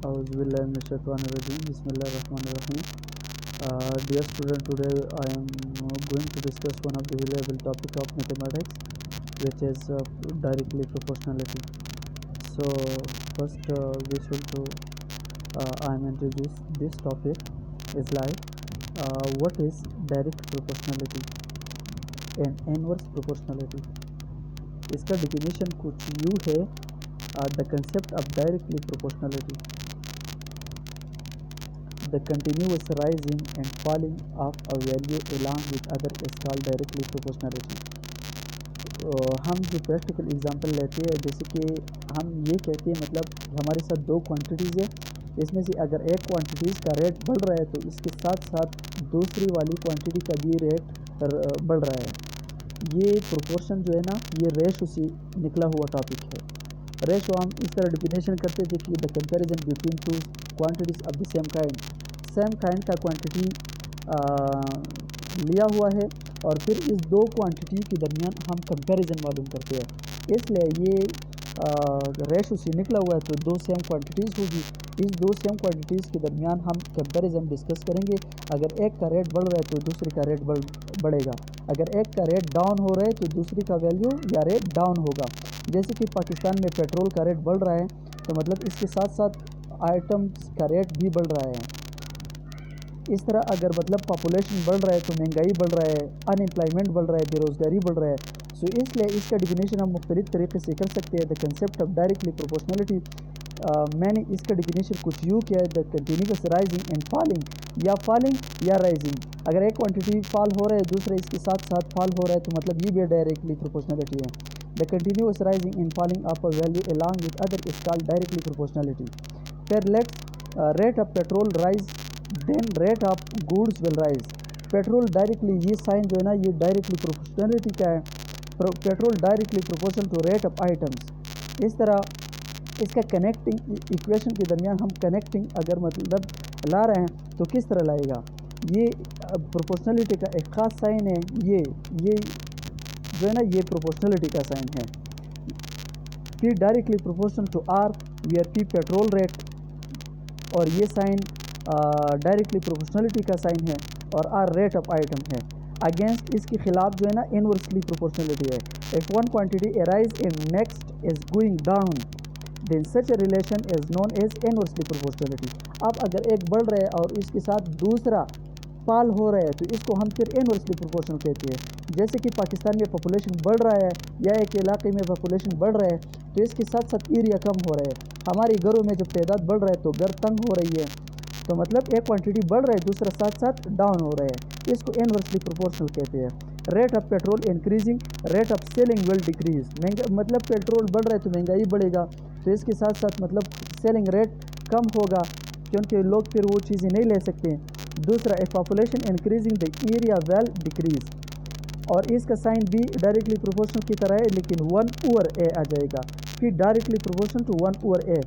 Auzu billahi minash shaitanir rajim. Bismillahirrahmanirrahim. Dear student, today I am going to discuss one of the high-level topic of mathematics, which is directly proportionality. So first we should I am introduce this topic is like what is direct proportionality and inverse proportionality. इसका definition कुछ यूँ है, the concept of directly proportionality, the continuous rising and falling of a value along with other is called directly proportionality. हम जो practical example लेते हैं, जैसे कि हम ये कहते हैं मतलब हमारे साथ दो क्वांटिटीज़ है, इसमें से अगर एक क्वांटिटीज़ का रेट बढ़ रहा है तो इसके साथ साथ दूसरी वाली क्वांटिटी का भी रेट बढ़ रहा है. ये प्रोपोर्शन जो है ना, ये रेशो से निकला हुआ टॉपिक है. रेशो हम इस तरह डिफिनेशन करते थे कि the comparison between two quantities of the same kind का क्वांटिटी लिया हुआ है और फिर इस दो क्वांटिटी के दरमियान हम कंपैरिजन मालूम करते हैं. इसलिए ये रेशो से निकला हुआ है तो दो सेम क्वांटिटीज़ होगी. इस दो सेम क्वांटिटीज़ के दरमियान हम कंपैरिजन डिस्कस करेंगे. अगर एक का रेट बढ़ रहा है तो दूसरे का रेट बढ़ेगा. अगर एक का रेट डाउन हो रहा है तो दूसरी का वैल्यू या रेट डाउन होगा. जैसे कि पाकिस्तान में पेट्रोल का रेट बढ़ रहा है तो मतलब इसके साथ साथ आइटम्स का रेट भी बढ़ रहा है. इस तरह अगर मतलब पॉपुलेशन बढ़ रहा है तो महंगाई बढ़ रहा है, अनएम्प्लॉयमेंट बढ़ रहा है, बेरोज़गारी बढ़ रहा है. सो इसलिए इसका डिफिनेशन हम मुख्तलिफ तरीके से कर सकते हैं. The concept of directly proportionality, मैंने इसका डिफिनेशन कुछ यूँ किया है, the continuous rising and falling या राइजिंग. अगर एक क्वांटिटी फॉल हो रहा है दूसरा इसके साथ साथ फॉल हो रहा है तो मतलब ये भी डायरेक्टली प्रोपोर्शनलिटी है. The continuous rising and falling of a value along with other is called directly proportionality. फिर let's rate of petrol rise then rate of goods will rise. Petrol directly, ये साइन जो है ना ये directly proportionality का है. Petrol directly proportional to rate of items. इस तरह इसका कनेक्टिंग इक्वेशन के दरमियान हम कनेक्टिंग अगर मतलब ला रहे हैं तो किस तरह लाएगा. ये प्रोपोर्शनलिटी का एक ख़ास साइन है. ये जो है ना ये प्रोपोर्शनलिटी का साइन है. P directly proportional to R where P petrol rate, और ये साइन डायरेक्टली प्रोपोर्शनलिटी का साइन है और R रेट ऑफ आइटम है. अगेंस्ट इसके खिलाफ जो है ना इनवर्सली प्रोपोर्शनलिटी है. If one quantity arise and next is going down then such a relation is known as inversely proportionality. अब अगर एक बढ़ रहा है और इसके साथ दूसरा फॉल हो रहा है तो इसको हम फिर इनवर्सली प्रोपोर्शनल कहते हैं. जैसे कि पाकिस्तान में पॉपुलेशन बढ़ रहा है या एक इलाके में पॉपुलेशन बढ़ रहा है तो इसके साथ साथ एरिया कम हो रहा है. हमारे घरों में जब तादाद बढ़ रहा है तो घर तंग हो रही है, तो मतलब एक क्वांटिटी बढ़ रहा है दूसरा साथ साथ डाउन हो रहा है. इसको इनवर्सली प्रोपोर्शनल कहते हैं. Rate of petrol increasing, rate of selling will decrease. मतलब पेट्रोल बढ़ रहा है तो महंगाई बढ़ेगा, तो इसके साथ साथ मतलब सेलिंग रेट कम होगा क्योंकि लोग फिर वो चीज़ें नहीं ले सकते. दूसरा, ए population increasing the area will decrease, और इसका साइन भी डायरेक्टली प्रोपोर्शनल की तरह है लेकिन 1/a आ जाएगा. फिर डायरेक्टली प्रोपोर्शनल टू 1/a.